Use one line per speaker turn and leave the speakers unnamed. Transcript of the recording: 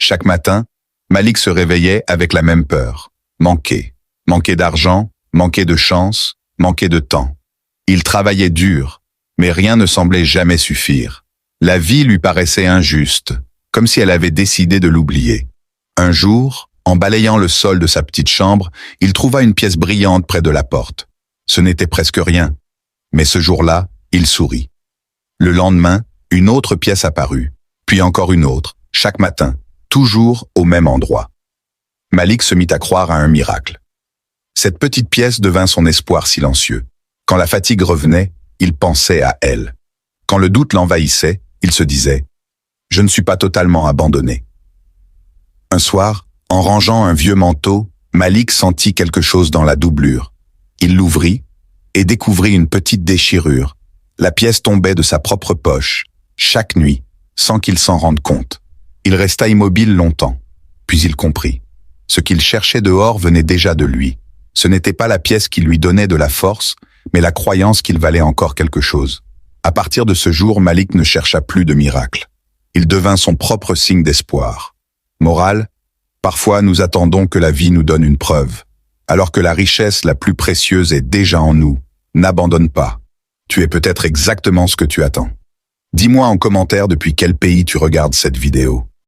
Chaque matin, Malik se réveillait avec la même peur. Manquer. Manquer d'argent, manquer de chance, manquer de temps. Il travaillait dur, mais rien ne semblait jamais suffire. La vie lui paraissait injuste, comme si elle avait décidé de l'oublier. Un jour, en balayant le sol de sa petite chambre, il trouva une pièce brillante près de la porte. Ce n'était presque rien. Mais ce jour-là, il sourit. Le lendemain, une autre pièce apparut, puis encore une autre, chaque matin, toujours au même endroit. Malik se mit à croire à un miracle. Cette petite pièce devint son espoir silencieux. Quand la fatigue revenait, il pensait à elle. Quand le doute l'envahissait, il se disait « Je ne suis pas totalement abandonné ». Un soir, en rangeant un vieux manteau, Malik sentit quelque chose dans la doublure. Il l'ouvrit et découvrit une petite déchirure. La pièce tombait de sa propre poche, chaque nuit, sans qu'il s'en rende compte. Il resta immobile longtemps, puis il comprit. Ce qu'il cherchait dehors venait déjà de lui. Ce n'était pas la pièce qui lui donnait de la force, mais la croyance qu'il valait encore quelque chose. À partir de ce jour, Malik ne chercha plus de miracle. Il devint son propre signe d'espoir. Morale, parfois nous attendons que la vie nous donne une preuve, alors que la richesse la plus précieuse est déjà en nous. N'abandonne pas. Tu es peut-être exactement ce que tu attends. Dis-moi en commentaire depuis quel pays tu regardes cette vidéo.